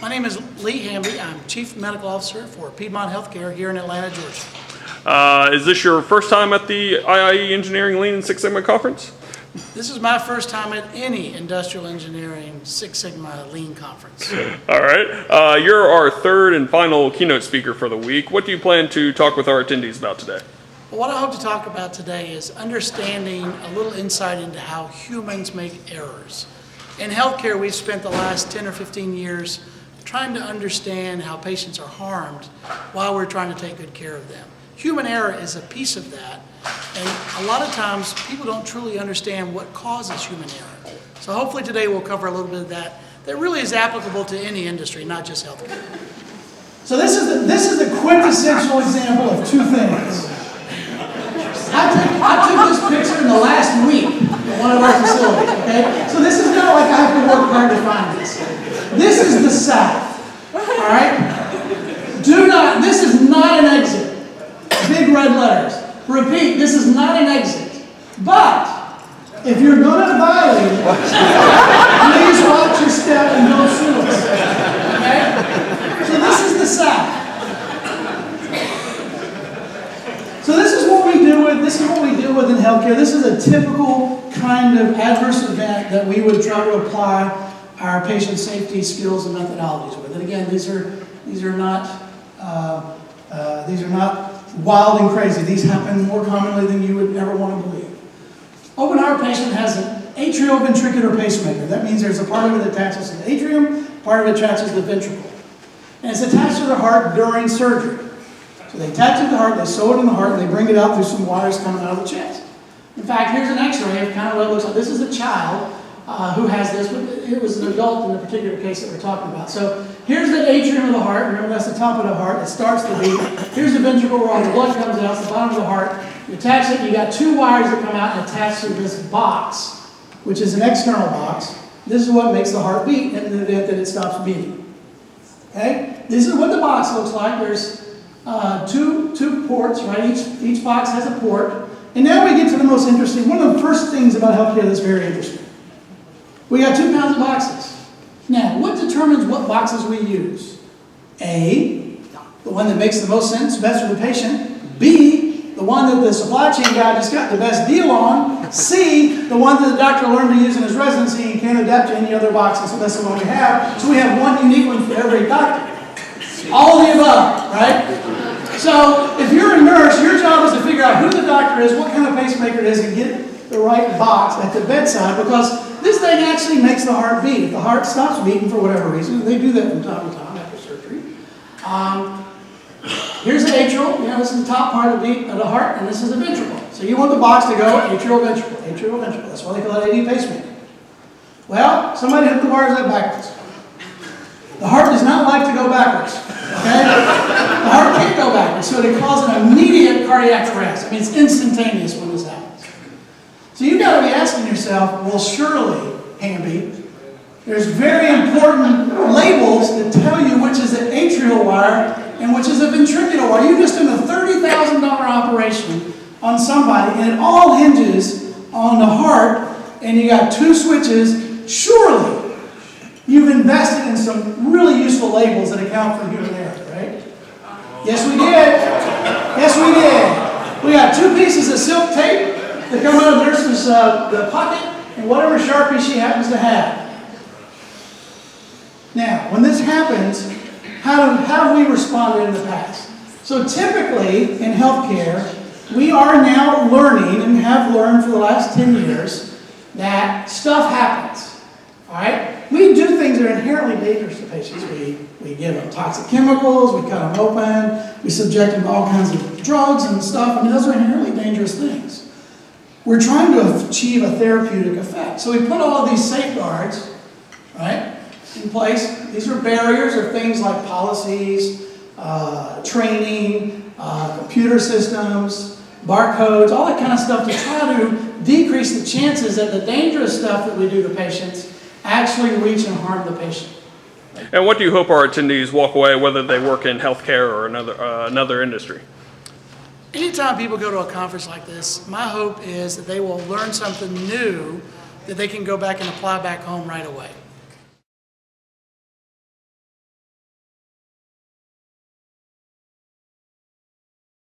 My name is Leigh Hamby. I'm Chief Medical Officer for Piedmont Healthcare here in Atlanta, Georgia. Is this your first time at the IIE Engineering Lean Six Sigma Conference? This is my first time at any industrial engineering Six Sigma Lean conference. All right. You're our third and final keynote speaker for the week. What do you plan to talk with our attendees about today? Well, what I hope to talk about today is understanding a little insight into how humans make errors. In healthcare, we've spent the last 10 or 15 years trying to understand how patients are harmed while we're trying to take good care of them. Human error is a piece of that, and a lot of times people don't truly understand what causes human error. So hopefully today we'll cover a little bit of that really is applicable to any industry, not just healthcare. So this is the quintessential example of two things. I took this picture in the last week at one of our facilities, okay? So this is not like I have to work hard to find this. This is the South, all right? This is not an exit. Big red letters. Repeat, this is not an exit. But if you're going to violate it, please watch your step and don't sue us, okay? So this is the South. So this is what we deal with in healthcare. This is a typical kind of adverse event that we would try to apply our patient safety skills and methodologies with. And again, these are not wild and crazy. These happen more commonly than you would ever want to believe. Open heart patient has an atrioventricular pacemaker. That means there's a part of it that attaches to the atrium, part of it attaches to the ventricle. And it's attached to the heart during surgery. So they attach it to the heart, they sew it in the heart, and they bring it out through some wires coming out of the chest. In fact, here's an x-ray of kind of what it looks like. This is a child who has this, but it was an adult in the particular case that we're talking about. So here's the atrium of the heart. Remember, that's the top of the heart. It starts the beat. Here's the ventricle where all the blood comes out. It's the bottom of the heart. You attach it. You got two wires that come out and attach to this box, which is an external box. This is what makes the heart beat in the event that it stops beating. Okay? This is what the box looks like. There's two ports, right? Each box has a port. And now we get to the most interesting, one of the first things about healthcare that's very interesting. We got 2 pounds of boxes. Now, what determines what boxes we use? A, the one that makes the most sense, best for the patient. B, the one that the supply chain guy just got the best deal on. C, the one that the doctor learned to use in his residency and can't adapt to any other boxes, so that's the one we have. So we have one unique one for every doctor. All of the above, right? So if you're a nurse, your job is to figure out who the doctor is, what kind of pacemaker it is, and get the right box at the bedside, because this thing actually makes the heart beat. If the heart stops beating for whatever reason, they do that from time to time after surgery. Here's the atrial. This is the top part of the heart, and this is the ventricle. So you want the box to go atrial-ventricle, atrial-ventricle. That's why they call it AV pacemaker. Well, somebody hooked the wires up backwards. The heart does not like to go backwards. Okay? The heart can't go backwards, so it causes an immediate cardiac arrest. I mean, it's instantaneous when this happens. So you've got to be asking yourself, well, surely, Hamby, there's very important labels that tell you which is an atrial wire and which is a ventricular wire. You're just doing a $30,000 operation on somebody, and it all hinges on the heart, and you got 2 switches. Surely, you've invested in some really useful labels that account for human error, right? Yes, we did. Yes, we did. We got 2 pieces of silk tape that come out of the nurse's the pocket and whatever Sharpie she happens to have. Now, when this happens, how have we responded in the past? So typically in healthcare, we are now learning and have learned for the last 10 years that stuff happens. All right? We do things that are inherently dangerous to patients. We give them toxic chemicals, we cut them open, we subject them to all kinds of drugs and stuff. I mean, those are inherently dangerous things. We're trying to achieve a therapeutic effect. So we put all of these safeguards, right, in place. These are barriers or things like policies, training, computer systems, barcodes, all that kind of stuff to try to decrease the chances that the dangerous stuff that we do to patients actually reach and harm the patient. And what do you hope our attendees walk away, whether they work in healthcare or another industry? Anytime people go to a conference like this, my hope is that they will learn something new that they can go back and apply back home right away.